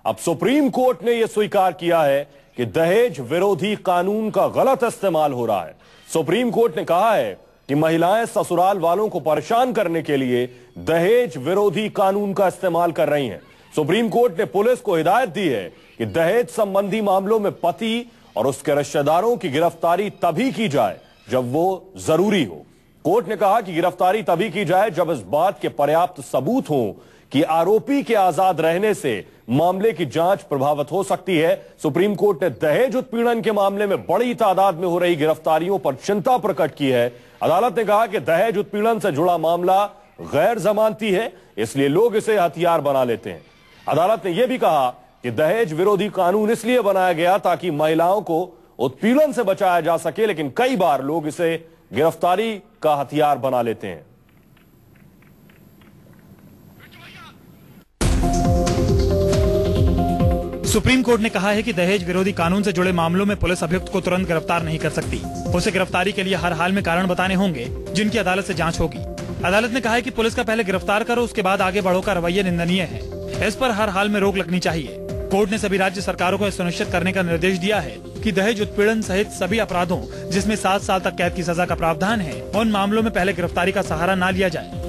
अब supreme court ने यह स्वीकार किया है कि दहेज विरोधी कानून का गलत इस्तेमाल हो रहा है। सुप्रीम कोर्ट ने कहा है कि महिलाएं ससुराल वालों को परेशान करने के लिए दहेज विरोधी कानून का इस्तेमाल कर रही हैं। सुप्रीम कोर्ट ने पुलिस को हिदायत दी है कि दहेज संबंधी मामलों में पति और उसके रिश्तेदारों की गिरफ्तारी तभी की जाए जब वो जरूरी हो। कोर्ट ने कहा कि गिरफ्तारी तभी की जाए जब इस बात के पर्याप्त सबूत हों कि आरोपी के आजाद रहने से मामले की जांच प्रभावित हो सकती है। सुप्रीम कोर्ट ने दहेज उत्पीड़न के मामले में बड़ी तादाद में हो रही गिरफ्तारियों पर चिंता प्रकट की है। अदालत ने कहा कि दहेज उत्पीड़न से जुड़ा मामला गैर जमानती है, इसलिए लोग इसे हथियार बना लेते हैं। अदालत ने यह भी कहा कि दहेज विरोधी कानून इसलिए बनाया गया ताकि महिलाओं को उत्पीड़न से बचाया जा सके, लेकिन कई बार लोग इसे गिरफ्तारी का हथियार बना लेते हैं। सुप्रीम कोर्ट ने कहा है कि दहेज विरोधी कानून से जुड़े मामलों में पुलिस अभियुक्त को तुरंत गिरफ्तार नहीं कर सकती। उसे गिरफ्तारी के लिए हर हाल में कारण बताने होंगे जिनकी अदालत से जांच होगी। अदालत ने कहा है कि पुलिस का पहले गिरफ्तार करो, उसके बाद आगे बढ़ो का रवैया निंदनीय है। इस पर हर हाल में रोक लगनी चाहिए। कोर्ट ने सभी राज्य सरकारों को यह सुनिश्चित करने का निर्देश दिया है कि दहेज उत्पीड़न सहित सभी अपराधों जिसमें 7 साल तक कैद की सजा का प्रावधान है, उन मामलों में पहले गिरफ्तारी का सहारा न लिया जाए।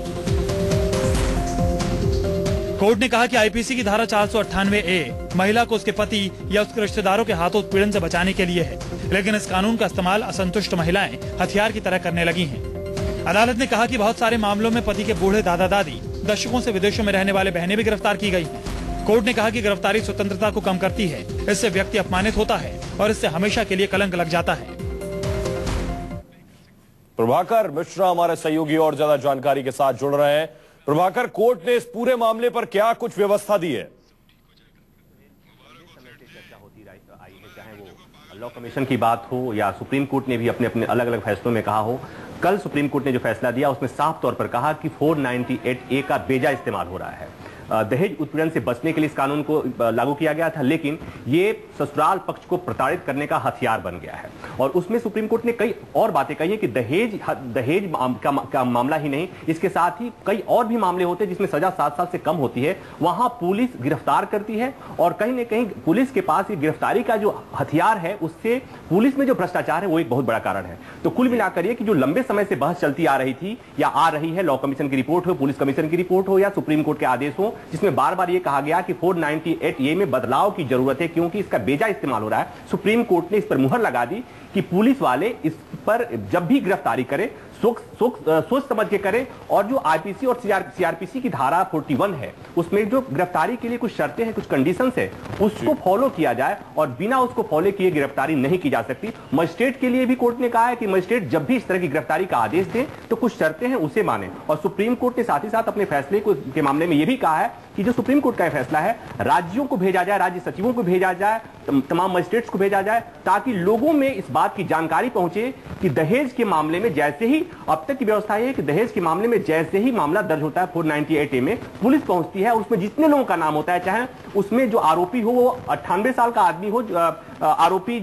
कोर्ट ने कहा कि आईपीसी की धारा 498A महिला को उसके पति या उसके रिश्तेदारों के हाथों उत्पीड़न से बचाने के लिए है, लेकिन इस कानून का इस्तेमाल असंतुष्ट महिलाएं हथियार की तरह करने लगी हैं। अदालत ने कहा कि बहुत सारे मामलों में पति के बूढ़े दादा दादी, दशकों से विदेशों में रहने वाले बहनें भी गिरफ्तार की गई हैं। कोर्ट ने कहा कि गिरफ्तारी स्वतंत्रता को कम करती है, इससे व्यक्ति अपमानित होता है और इससे हमेशा के लिए कलंक लग जाता है। प्रभाकर मिश्रा हमारे सहयोगी और ज्यादा जानकारी के साथ जुड़ रहे हैं। प्रभाकर, कोर्ट ने इस पूरे मामले पर क्या कुछ व्यवस्था दी है? चाहे वो लॉ कमीशन की बात हो या सुप्रीम कोर्ट ने भी अपने अपने अलग अलग फैसलों में कहा हो, कल सुप्रीम कोर्ट ने जो फैसला दिया उसमें साफ तौर पर कहा कि 498A का बेजा इस्तेमाल हो रहा है। दहेज उत्पीड़न से बचने के लिए इस कानून को लागू किया गया था, लेकिन ये ससुराल पक्ष को प्रताड़ित करने का हथियार बन गया है। और उसमें सुप्रीम कोर्ट ने कई और बातें कही है कि दहेज का मामला ही नहीं, इसके साथ ही कई और भी मामले होते हैं जिसमें सजा 7 साल से कम होती है, वहां पुलिस गिरफ्तार करती है। और कहीं ना कहीं पुलिस के पास ये गिरफ्तारी का जो हथियार है, उससे पुलिस में जो भ्रष्टाचार है वो एक बहुत बड़ा कारण है। तो कुल मिलाकर ये कि जो लंबे समय से बहस चलती आ रही थी या आ रही है, लॉ कमीशन की रिपोर्ट हो, पुलिस कमीशन की रिपोर्ट हो या सुप्रीम कोर्ट के आदेश हो, जिसमें बार बार यह कहा गया कि 498A में बदलाव की जरूरत है क्योंकि इसका बेजा इस्तेमाल हो रहा है। सुप्रीम कोर्ट ने इस पर मुहर लगा दी कि पुलिस वाले इस पर जब भी गिरफ्तारी करें सोच समझ के करें, और जो आईपीसी और सीआरपीसी की धारा 41 है उसमें जो गिरफ्तारी के लिए कुछ शर्तें हैं, कुछ कंडीशंस है, उसको फॉलो किया जाए और बिना उसको फॉलो किए गिरफ्तारी नहीं की जा सकती। मजिस्ट्रेट के लिए भी कोर्ट ने कहा है कि मजिस्ट्रेट जब भी इस तरह की गिरफ्तारी का आदेश दे तो कुछ शर्तें हैं उसे माने। और सुप्रीम कोर्ट ने साथ ही साथ अपने फैसले के मामले में यह भी कहा है कि जो सुप्रीम कोर्ट का फैसला है, राज्यों को भेजा जाए, राज्य सचिवों को भेजा जाए, तमाम मजिस्ट्रेट्स को भेजा जाए, ताकि लोगों में इस बात की जानकारी पहुंचे कि दहेज के मामले में जैसे ही अब तक की व्यवस्था है कि दहेज के मामले में जैसे ही मामला दर्ज होता है 498A में, पुलिस पहुंचती है और उसमें जितने लोगों का नाम होता है, चाहे उसमें जो आरोपी हो वो 98 साल का आदमी हो, आरोपी,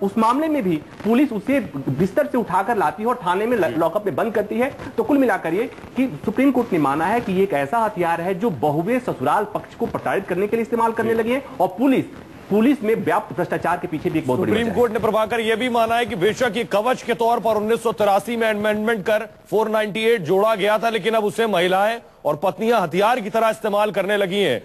उस मामले में भी पुलिस उसे बिस्तर से उठाकर लाती है और थाने में लॉकअप में बंद करती है। तो कुल मिलाकर ये कि सुप्रीम कोर्ट ने माना है कि ये एक ऐसा हथियार है जो बहुवे ससुराल पक्ष को प्रताड़ित करने के लिए इस्तेमाल करने लगे हैं, और पुलिस में व्याप्त भ्रष्टाचार के पीछे भी एक बहुत बड़ी सुप्रीम कोर्ट ने प्रभाकर यह भी माना है कि बेशक ये कवच के तौर पर 1983 में अमेंडमेंट कर 498 जोड़ा गया था, लेकिन अब उसे महिलाएं और पत्नियां हथियार की तरह इस्तेमाल करने लगी हैं।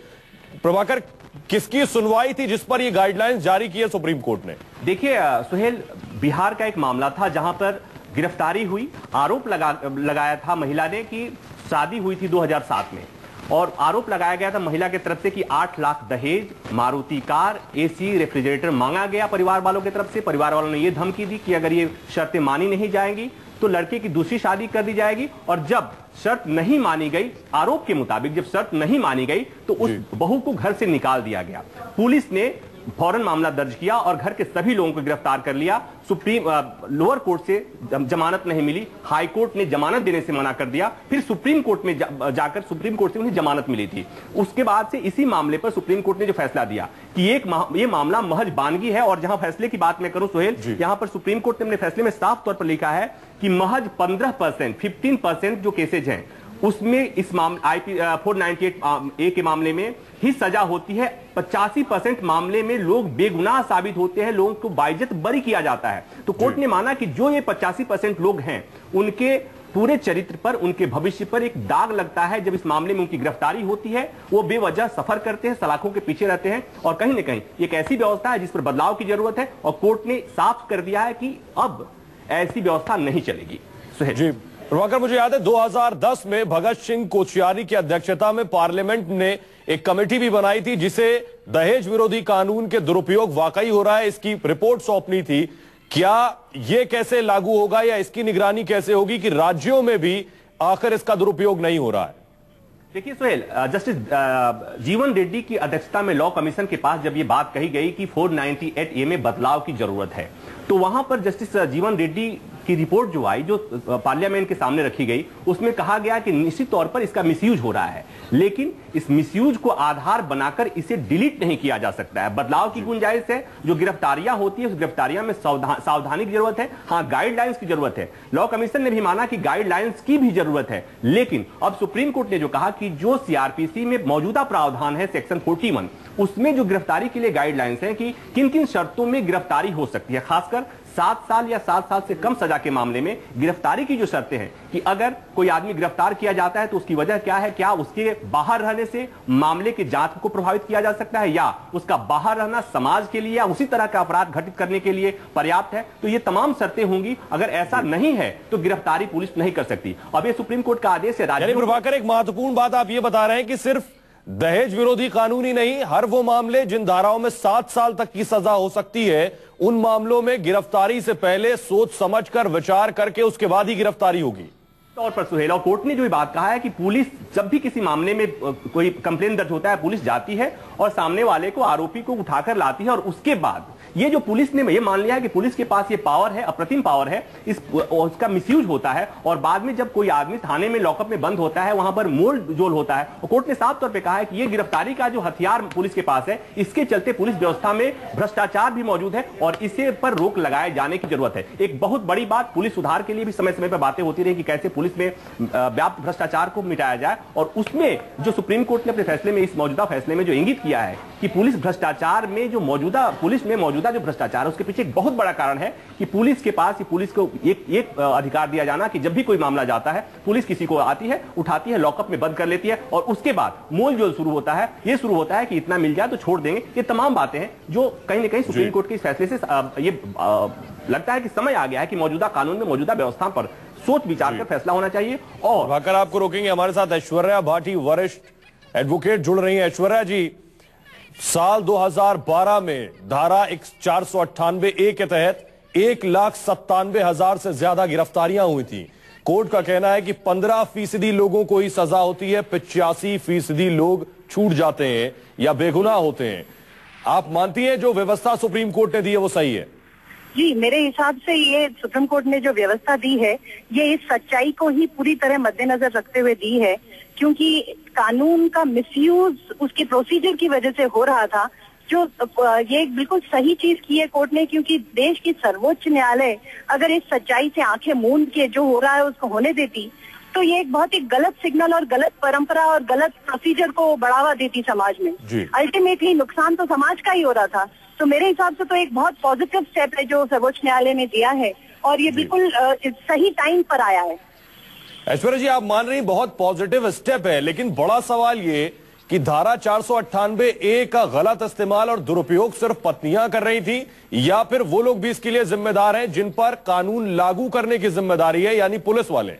प्रभाकर, किसकी सुनवाई थी जिस पर ये गाइडलाइंस जारी की है सुप्रीम कोर्ट ने? देखिए सुहेल, बिहार का एक मामला था जहां पर गिरफ्तारी हुई, आरोप लगाया था महिला ने कि शादी हुई थी 2007 में, और आरोप लगाया गया था महिला की तरफ से कि 8 लाख दहेज, मारुति कार, एसी, रेफ्रिजरेटर मांगा गया परिवार वालों की तरफ से। परिवार वालों ने यह धमकी दी कि अगर ये शर्तें मानी नहीं जाएंगी तो लड़के की दूसरी शादी कर दी जाएगी। और जब शर्त नहीं मानी गई, आरोप के मुताबिक जब शर्त नहीं मानी गई तो उस बहू को घर से निकाल दिया गया। पुलिस ने फौरन मामला दर्ज किया और घर के सभी लोगों को गिरफ्तार कर लिया। लोअर कोर्ट से जमानत नहीं मिली, हाई कोर्ट ने जमानत देने से मना कर दिया, फिर सुप्रीम कोर्ट में जाकर सुप्रीम कोर्ट से उन्हें जमानत मिली थी। उसके बाद से इसी मामले पर सुप्रीम कोर्ट ने जो फैसला दिया कि ये मामला महज बानगी है। और जहां फैसले की बात मैं करूं सोहेल, यहां पर सुप्रीम कोर्ट ने अपने फैसले में साफ तौर पर लिखा है कि महज 15% जो केसेज हैं उसमें इस मामले 498 के मामले में ही सजा होती है। 85% मामले में लोग बेगुनाह साबित होते हैं, लोगों को बाइज्जत बरी किया जाता है। तो कोर्ट ने माना कि जो ये 85% लोग हैं, उनके पूरे चरित्र पर, उनके भविष्य पर एक दाग लगता है। जब इस मामले में उनकी गिरफ्तारी होती है, वो बेवजह सफर करते हैं, सलाखों के पीछे रहते हैं, और कहीं ना कहीं एक ऐसी व्यवस्था है जिस पर बदलाव की जरूरत है, और कोर्ट ने साफ कर दिया है कि अब ऐसी व्यवस्था नहीं चलेगी। जी प्रभाकर, मुझे याद है 2010 में भगत सिंह कोश्यारी की अध्यक्षता में पार्लियामेंट ने एक कमेटी भी बनाई थी जिसे दहेज विरोधी कानून के दुरुपयोग वाकई हो रहा है, इसकी रिपोर्ट सौंपनी थी। क्या यह कैसे लागू होगा या इसकी निगरानी कैसे होगी कि राज्यों में भी आखिर इसका दुरुपयोग नहीं हो रहा है? देखिए सुहेल, जस्टिस जीवन रेड्डी की अध्यक्षता में लॉ कमीशन के पास जब ये बात कही गई कि 498A में बदलाव की जरूरत है, तो वहां पर जस्टिस जीवन रेड्डी की रिपोर्ट जो आई, जो पार्लियामेंट के सामने रखी गई, उसमें कहा गया कि निश्चित तौर पर इसका मिसयूज हो रहा है, लेकिन इस मिसयूज को आधार बनाकर इसे डिलीट नहीं किया जा सकता है। बदलाव की गुंजाइश है। जो गिरफ्तारियां होती है, उस गिरफ्तारियां में सावधानी की जरूरत है, हाँ गाइडलाइंस की जरूरत है। लॉ कमीशन ने भी माना कि गाइडलाइंस की भी जरूरत है, लेकिन अब सुप्रीम कोर्ट ने जो कहा कि जो सीआरपीसी में मौजूदा प्रावधान है सेक्शन 41, उसमें जो गिरफ्तारी के लिए गाइडलाइंस है कि किन किन शर्तों में गिरफ्तारी हो सकती है, खासकर 7 साल या 7 साल से कम सजा के मामले में गिरफ्तारी की जो शर्तें हैं कि अगर कोई आदमी गिरफ्तार किया जाता है तो उसकी वजह क्या है, क्या उसके बाहर रहने से मामले की जांच को प्रभावित किया जा सकता है, या उसका बाहर रहना समाज के लिए या उसी तरह का अपराध घटित करने के लिए पर्याप्त है, तो ये तमाम शर्तें होंगी। अगर ऐसा नहीं है तो गिरफ्तारी पुलिस नहीं कर सकती। अब ये सुप्रीम कोर्ट का आदेश है। प्रभाकर, एक महत्वपूर्ण बात आप ये बता रहे हैं कि सिर्फ दहेज विरोधी कानून ही नहीं, हर वो मामले जिन धाराओं में 7 साल तक की सजा हो सकती है, उन मामलों में गिरफ्तारी से पहले सोच समझकर विचार करके उसके बाद ही गिरफ्तारी होगी। तौर पर सुहेल, और कोर्ट ने जो बात कहा है कि पुलिस जब भी किसी मामले में कोई कंप्लेन दर्ज होता है, पुलिस जाती है और सामने वाले को, आरोपी को उठाकर लाती है, और उसके बाद ये जो पुलिस ने ये मान लिया है कि पुलिस के पास ये पावर है, अप्रतिम पावर है, उसका मिसयूज होता है, और बाद में जब कोई आदमी थाने में लॉकअप में बंद होता है, वहां पर मोल जोल होता है, और कोर्ट ने साफ तौर पे कहा है कि ये गिरफ्तारी का जो हथियार पुलिस के पास है, इसके चलते पुलिस व्यवस्था में भ्रष्टाचार भी मौजूद है और इसे पर रोक लगाए जाने की जरूरत है। एक बहुत बड़ी बात, पुलिस सुधार के लिए भी समय समय पर बातें होती रही कि कैसे पुलिस में व्याप्त भ्रष्टाचार को मिटाया जाए, और उसमें जो सुप्रीम कोर्ट ने अपने फैसले में, इस मौजूदा फैसले में जो इंगित किया है कि पुलिस भ्रष्टाचार में जो पुलिस में मौजूदा जो भ्रष्टाचार है, उसके पीछे एक बहुत बड़ा कारण है कि पुलिस के पास, पुलिस को एक अधिकार दिया जाना कि जब भी कोई मामला जाता है, पुलिस किसी को आती है, उठाती है, लॉकअप में बंद कर लेती है, और उसके बाद मोल जो शुरू होता है, ये शुरू होता है कि इतना मिल जाए तो छोड़ देंगे। ये तमाम बातें हैं जो कहीं ना कहीं सुप्रीम कोर्ट के इस फैसले से ये लगता है कि समय आ गया है कि मौजूदा कानून में, मौजूदा व्यवस्था पर सोच विचार कर फैसला होना चाहिए। और भाकर, आपको रोकेंगे, हमारे साथ ऐश्वर्या भाटी वरिष्ठ एडवोकेट जुड़ रही हैं। ऐश्वर्या जी, साल 2012 में धारा 498A के तहत 1,97,000 से ज्यादा गिरफ्तारियां हुई थी। कोर्ट का कहना है कि 15% लोगों को ही सजा होती है, 85% लोग छूट जाते हैं या बेगुनाह होते हैं। आप मानती हैं जो व्यवस्था सुप्रीम कोर्ट ने दी है वो सही है? जी, मेरे हिसाब से ये सुप्रीम कोर्ट ने जो व्यवस्था दी है, ये इस सच्चाई को ही पूरी तरह मद्देनजर रखते हुए दी है, क्योंकि कानून का मिसयूज उसके प्रोसीजर की वजह से हो रहा था। जो ये बिल्कुल सही चीज की है कोर्ट ने, क्योंकि देश की सर्वोच्च न्यायालय अगर इस सच्चाई से आंखें मूंद के जो हो रहा है उसको होने देती, तो ये एक बहुत ही गलत सिग्नल और गलत परंपरा और गलत प्रोसीजर को बढ़ावा देती समाज में। अल्टीमेटली नुकसान तो समाज का ही हो रहा था। तो मेरे हिसाब से तो एक बहुत पॉजिटिव स्टेप है जो सर्वोच्च न्यायालय ने दिया है, और ये बिल्कुल सही टाइम पर आया है। ऐश्वर्या जी, आप मान रही बहुत पॉजिटिव स्टेप है, लेकिन बड़ा सवाल ये कि धारा 498A का गलत इस्तेमाल और दुरुपयोग सिर्फ पत्नियां कर रही थी, या फिर वो लोग भी इसके लिए जिम्मेदार हैं जिन पर कानून लागू करने की जिम्मेदारी है, यानी पुलिस वाले?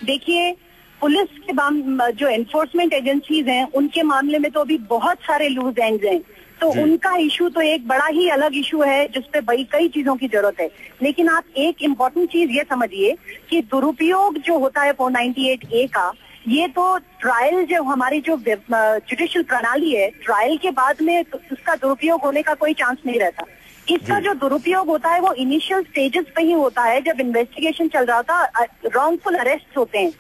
देखिए, पुलिस के जो एनफोर्समेंट एजेंसीज हैं, उनके मामले में तो अभी बहुत सारे लूज एंड्स हैं, तो उनका इशू तो एक बड़ा ही अलग इशू है जिसपे बड़ी कई चीजों की जरूरत है। लेकिन आप एक इम्पोर्टेंट चीज ये समझिए कि दुरुपयोग जो होता है 498A का, ये तो ट्रायल जो हमारी जो जुडिशियल प्रणाली है, ट्रायल के बाद में उसका दुरुपयोग होने का कोई चांस नहीं रहता। इसका जो दुरुपयोग होता है वो इनिशियल स्टेजेस पे ही होता है, जब इन्वेस्टिगेशन चल रहा था, रॉन्गफुल अरेस्ट होते हैं,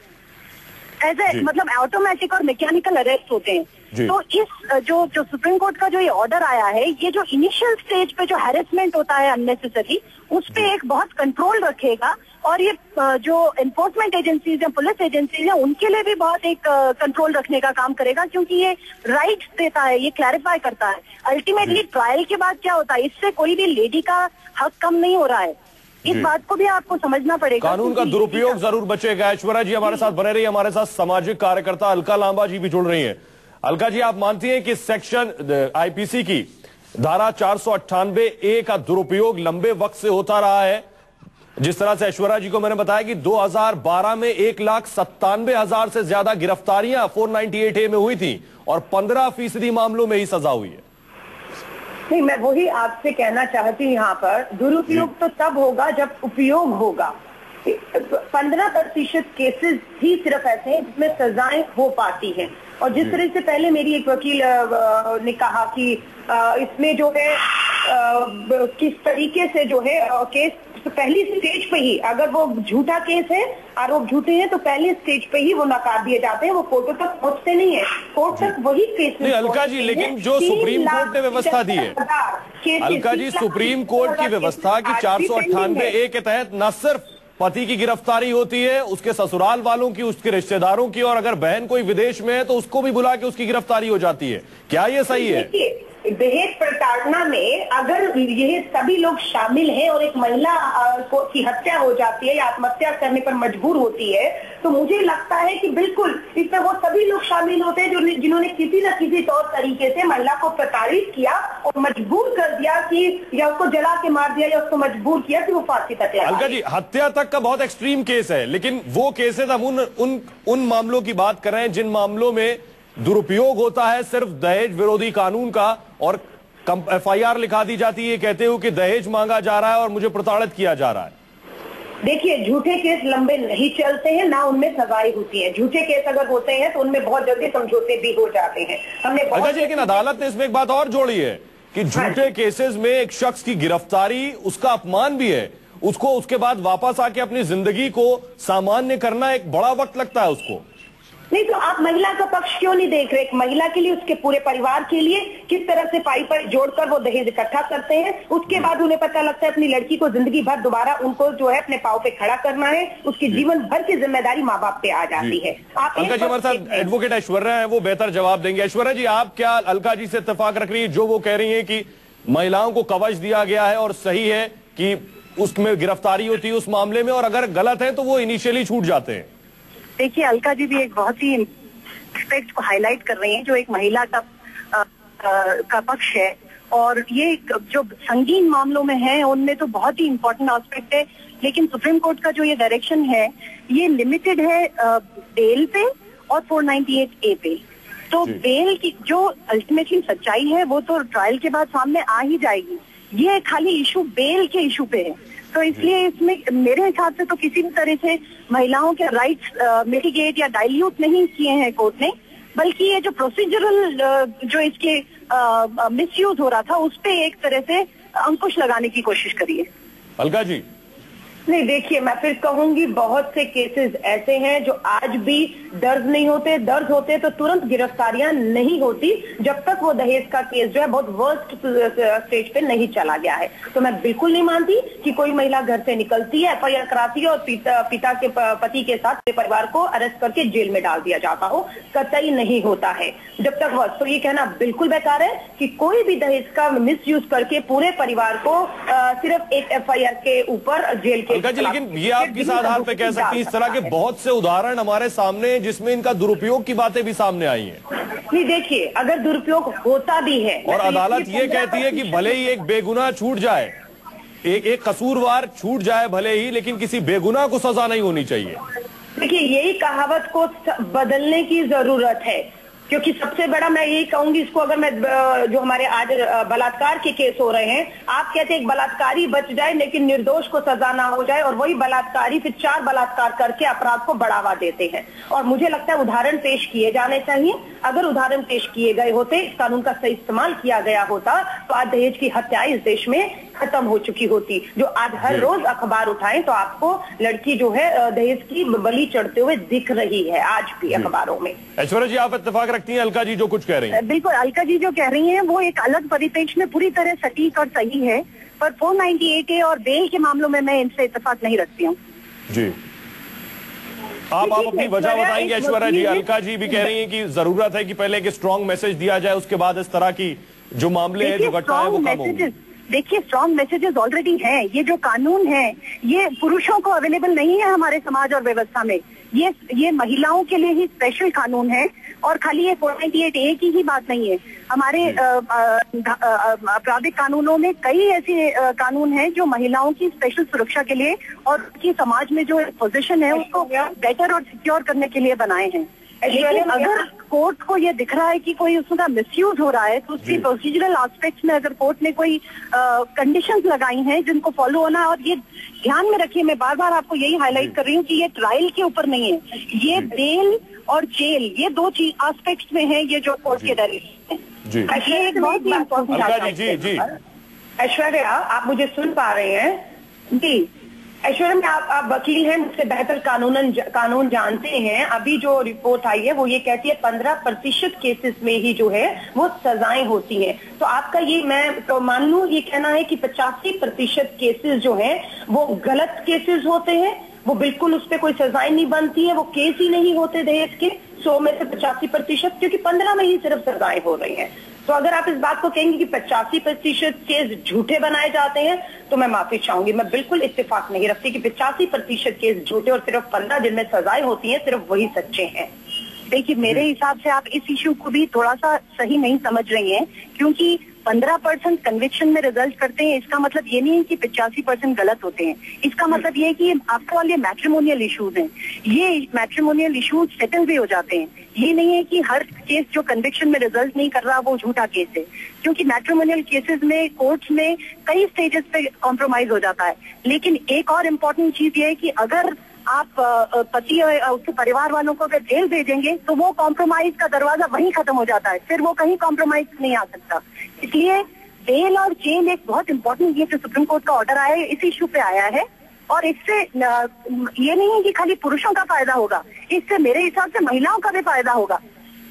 मतलब ऑटोमेटिक और मैकेनिकल अरेस्ट होते हैं। तो इस जो सुप्रीम कोर्ट का जो ये ऑर्डर आया है, ये जो इनिशियल स्टेज पे जो हैरेसमेंट होता है अननेसेसरी, उस पे एक बहुत कंट्रोल रखेगा और ये जो एनफोर्समेंट एजेंसीज या पुलिस एजेंसीज है उनके लिए भी बहुत एक कंट्रोल रखने का काम करेगा, क्योंकि ये राइट्स देता है, ये क्लैरिफाई करता है। अल्टीमेटली ट्रायल के बाद क्या होता है, इससे कोई भी लेडी का हक कम नहीं हो रहा है। इस बात को भी आपको समझना पड़ेगा। कानून का दुरुपयोग जरूर बचेगा। ऐश्वर्या जी हमारे साथ बने रही, हमारे साथ सामाजिक कार्यकर्ता अलका लांबा जी भी जुड़ रही हैं। अलका जी, आप मानती हैं कि सेक्शन आईपीसी की धारा 498A का दुरुपयोग लंबे वक्त से होता रहा है? जिस तरह से ऐश्वर्या जी को मैंने बताया कि 2012 में 1,97,000 से ज्यादा गिरफ्तारियां 498A में हुई थी और 15% मामलों में ही सजा हुई है। नहीं, मैं वही आपसे कहना चाहती हूँ, यहाँ पर दुरुपयोग तो तब होगा जब उपयोग होगा। 15% केसेस ही सिर्फ ऐसे हैं जिसमें सजाएं हो पाती हैं। और जिस तरह से पहले मेरी एक वकील ने कहा कि इसमें जो है किस तरीके से जो है केस पहली स्टेज पे ही, अगर वो झूठा केस है, आरोप झूठे हैं, तो पहले स्टेज पे ही वो नकार दिए जाते हैं, वो कोर्ट तक पहुंचते नहीं है। कोर्ट तक वही केस नहीं अलका जी, लेकिन जो सुप्रीम कोर्ट ने व्यवस्था दी है, अलका जी, सुप्रीम कोर्ट की व्यवस्था की 498A के तहत न सिर्फ पति की गिरफ्तारी होती है, उसके ससुराल वालों की, उसके रिश्तेदारों की, और अगर बहन कोई विदेश में है तो उसको भी बुला के उसकी गिरफ्तारी हो जाती है। क्या ये सही है? दहेज प्रताड़ना में अगर ये सभी लोग शामिल हैं और एक महिला की हत्या हो जाती है या आत्महत्या करने पर मजबूर होती है, तो मुझे लगता है कि बिल्कुल इसमें वो सभी लोग शामिल होते हैं जिन्होंने किसी न किसी तौर तरीके से महिला को प्रताड़ित किया और मजबूर कर दिया कि या उसको जला के मार दिया या उसको मजबूर किया कि वो फांसी तक लगाए। अलका जी, हत्या तक का बहुत एक्सट्रीम केस है, लेकिन वो केसेस हम उन मामलों की बात कर रहे हैं जिन मामलों में दुरुपयोग होता है सिर्फ दहेज विरोधी कानून का और FIR लिखा दी जाती है कहते हुए कि दहेज मांगा जा रहा है और मुझे प्रताड़ित किया जा रहा है। देखिए, झूठे केस लंबे नहीं चलते हैं, ना उनमें सजाएं होती है। झूठे केस अगर होते हैं तो उनमें बहुत जल्दी समझौते भी हो जाते हैं। हमने लेकिन अदालत ने इसमें एक बात और जोड़ी है कि झूठे केसेस में एक शख्स की गिरफ्तारी उसका अपमान भी है, उसको उसके बाद वापस आके अपनी जिंदगी को सामान्य करना एक बड़ा वक्त लगता है उसको। नहीं, तो आप महिला का पक्ष क्यों नहीं देख रहे? एक महिला के लिए, उसके पूरे परिवार के लिए किस तरह से पाई पर जोड़कर वो दहेज इकट्ठा करते हैं, उसके बाद उन्हें पता लगता है अपनी लड़की को जिंदगी भर दोबारा उनको जो है अपने पांव पे खड़ा करना है, उसकी जीवन भर की जिम्मेदारी माँ बाप पे आ जाती है। आप अलका जी हमारे साथ एडवोकेट ऐश्वर्या है, वो बेहतर जवाब देंगे। ऐश्वर्या जी, आप क्या अलका जी से इत्तेफाक रख रही है जो वो कह रही है कि महिलाओं को कवच दिया गया है और सही है कि उसमें गिरफ्तारी होती है उस मामले में, और अगर गलत है तो वो इनिशियली छूट जाते हैं? देखिए, अलका जी भी एक बहुत ही एस्पेक्ट को हाईलाइट कर रही हैं जो एक महिला का पक्ष है, और ये जो संगीन मामलों में है उनमें तो बहुत ही इम्पोर्टेंट एस्पेक्ट है। लेकिन सुप्रीम कोर्ट का जो ये डायरेक्शन है ये लिमिटेड है बेल पे और 498A पे। तो बेल की जो अल्टीमेटली सच्चाई है वो तो ट्रायल के बाद सामने आ ही जाएगी। ये खाली इशू बेल के इशू पे है, तो इसलिए इसमें मेरे हिसाब से तो किसी भी तरह से महिलाओं के राइट्स मिटिगेट या डाइल्यूट नहीं किए हैं कोर्ट ने, बल्कि ये जो प्रोसीजरल जो इसके मिसयूज हो रहा था उस पे एक तरह से अंकुश लगाने की कोशिश करी है। अलका जी, नहीं, देखिए, मैं फिर कहूंगी बहुत से केसेस ऐसे हैं जो आज भी दर्ज नहीं होते। दर्ज होते तो तुरंत गिरफ्तारियां नहीं होती जब तक वो दहेज का केस जो है बहुत वर्स्ट स्टेज पे नहीं चला गया है। तो मैं बिल्कुल नहीं मानती कि कोई महिला घर से निकलती है, FIR कराती है और पिता के पति के साथ पूरे परिवार को अरेस्ट करके जेल में डाल दिया जाता हो। कतई नहीं होता है जब तक वह। तो ये कहना बिल्कुल बेकार है कि कोई भी दहेज का मिसयूज करके पूरे परिवार को सिर्फ एक FIR के ऊपर जेल के। अलका जी, लेकिन ये आप किस आधार पे कह सकती हैं? इस तरह के बहुत से उदाहरण हमारे सामने हैं जिसमें इनका दुरुपयोग की बातें भी सामने आई हैं। नहीं, देखिए, अगर दुरुपयोग होता भी है और अदालत ये कहती है कि भले ही एक बेगुनाह छूट जाए, एक कसूरवार छूट जाए भले ही, लेकिन किसी बेगुनाह को सजा नहीं होनी चाहिए। देखिए, यही कहावत को बदलने की जरूरत है, क्योंकि सबसे बड़ा मैं यही कहूंगी इसको। अगर मैं जो हमारे आज बलात्कार के केस हो रहे हैं, आप कहते हैं एक बलात्कारी बच जाए लेकिन निर्दोष को सजा ना हो जाए, और वही बलात्कारी फिर 4 बलात्कार करके अपराध को बढ़ावा देते हैं। और मुझे लगता है उदाहरण पेश किए जाने चाहिए। अगर उदाहरण पेश किए गए होते, इस कानून का सही इस्तेमाल किया गया होता, तो आज दहेज की हत्याएं इस देश में खत्म हो चुकी होती। जो आज हर रोज अखबार उठाएं तो आपको लड़की जो है दहेज की बलि चढ़ते हुए दिख रही है आज भी अखबारों में। ऐश्वर्या जी, आप इत्तेफाक रखती हैं अलका जी जो कुछ कह रही हैं? बिल्कुल, अलका जी जो कह रही हैं वो एक अलग परिप्रेक्ष्य में पूरी तरह सटीक और सही है, पर 498A और बेल के मामलों में मैं इनसे इत्तेफाक नहीं रखती हूँ। जी, आप अपनी वजह बताएंगे ऐश्वर्या जी? अलका जी भी कह रही हैं कि जरूरत है कि पहले एक स्ट्रॉन्ग मैसेज दिया जाए, उसके बाद इस तरह की जो मामले हैं, जो घटनाएं वो कम होंगी। देखिए, स्ट्रॉन्ग मैसेजेस ऑलरेडी हैं। ये जो कानून है ये पुरुषों को अवेलेबल नहीं है हमारे समाज और व्यवस्था में। ये महिलाओं के लिए ही स्पेशल कानून है, और खाली ये 498A की ही बात नहीं है। हमारे आपराधिक कानूनों में कई ऐसे कानून हैं जो महिलाओं की स्पेशल सुरक्षा के लिए और उनकी समाज में जो पोजीशन है उसको बेटर और सिक्योर करने के लिए बनाए हैं। लेकिन अगर कोर्ट को ये दिख रहा है कि कोई उसका मिसयूज हो रहा है, तो उसकी प्रोसीजरल एस्पेक्ट्स में अगर कोर्ट ने कोई कंडीशंस लगाई हैं जिनको फॉलो होना है, और ये ध्यान में रखिए, मैं बार बार आपको यही हाईलाइट कर रही हूँ कि ये ट्रायल के ऊपर नहीं है, ये बेल और जेल, ये दो चीज एस्पेक्ट्स में है ये जो कोर्ट के डायरेक्शन है। ये एक बहुत ही इम्पोर्टेंट। ऐश्वर्या, आप मुझे सुन पा रहे हैं? जी ऐश्वर्या, आप वकील हैं, मुझसे बेहतर कानून जानते हैं। अभी जो रिपोर्ट आई है वो ये कहती है 15% केसेस में ही जो है वो सजाएं होती हैं। तो आपका ये, मैं तो मान लूं ये कहना है कि 85% केसेस जो हैं वो गलत केसेस होते हैं, वो बिल्कुल उस पर कोई सजाएं नहीं बनती है, वो केस ही नहीं होते दहेज के। 100 में से 85%, क्योंकि 15 में ही सिर्फ सजाएं हो रही हैं। तो अगर आप इस बात को कहेंगे कि 85% केस झूठे बनाए जाते हैं, तो मैं माफी चाहूंगी, मैं बिल्कुल इत्तेफाक नहीं रखती कि 85% केस झूठे और सिर्फ 15 जिनमें सजाएं होती हैं सिर्फ वही सच्चे हैं। देखिए, मेरे हिसाब से आप इस इश्यू को भी थोड़ा सा सही नहीं समझ रही हैं, क्योंकि 15% कन्विक्शन में रिजल्ट करते हैं, इसका मतलब ये नहीं है कि 85% गलत होते हैं। इसका मतलब ये है कि आपके वाले मैट्रिमोनियल इश्यूज हैं, ये मैट्रिमोनियल इश्यूज सेटल भी हो जाते हैं। ये नहीं है कि हर केस जो कन्विक्शन में रिजल्ट नहीं कर रहा वो झूठा केस है, क्योंकि मैट्रिमोनियल केसेस में कोर्ट्स में कई स्टेजेस पे कॉम्प्रोमाइज हो जाता है। लेकिन एक और इम्पोर्टेंट चीज ये है कि अगर आप पति और उसके परिवार वालों को अगर जेल भेजेंगे तो वो कॉम्प्रोमाइज का दरवाजा वहीं खत्म हो जाता है, फिर वो कहीं कॉम्प्रोमाइज नहीं आ सकता। इसलिए बेल और जेल एक बहुत इंपॉर्टेंट, ये जो सुप्रीम कोर्ट का ऑर्डर आया है इस इश्यू पे आया है, और इससे ये नहीं है कि खाली पुरुषों का फायदा होगा, इससे मेरे हिसाब से महिलाओं का भी फायदा होगा।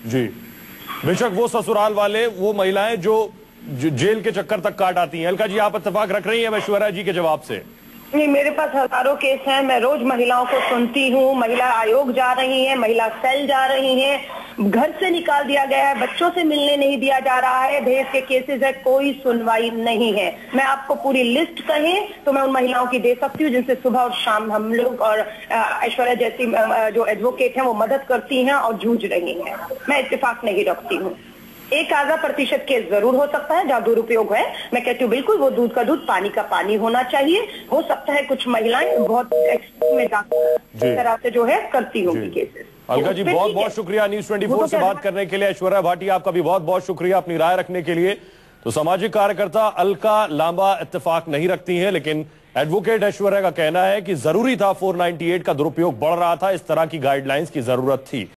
जी, बेशक वो ससुराल वाले, वो महिलाएं जो जेल के चक्कर तक काट आती हैं। अलका जी, आप इत्तेफाक रख रही हैं ऐश्वर्या जी के जवाब से? नहीं, मेरे पास हजारों केस हैं, मैं रोज महिलाओं को सुनती हूँ। महिला आयोग जा रही हैं, महिला सेल जा रही हैं, घर से निकाल दिया गया है, बच्चों से मिलने नहीं दिया जा रहा है, दहेज के केसेस है, कोई सुनवाई नहीं है। मैं आपको पूरी लिस्ट कहें तो मैं उन महिलाओं की दे सकती हूँ जिनसे सुबह और शाम हम लोग और ऐश्वर्या जैसी जो एडवोकेट हैं वो मदद करती हैं और जूझ रही हैं। मैं इत्तेफाक नहीं रखती हूँ। एक आधा प्रतिशत केस जरूर हो सकता है जहाँ दुरुपयोग है, मैं कहती हूँ बिल्कुल वो दूध का दूध पानी का पानी होना चाहिए। हो सकता है कुछ महिलाएं बहुत एक्सट्रीम में जाकर इस तरह से जो है करती होंगी केसेस। अलका जी, बहुत बहुत शुक्रिया न्यूज 24 से बात करने के लिए। ऐश्वर्या भाटी, आपका भी बहुत बहुत शुक्रिया अपनी राय रखने के लिए। तो सामाजिक कार्यकर्ता अलका लांबा इत्तेफाक नहीं रखती हैं, लेकिन एडवोकेट ऐश्वर्या का कहना है कि जरूरी था, 498 का दुरुपयोग बढ़ रहा था, इस तरह की गाइडलाइंस की जरूरत थी।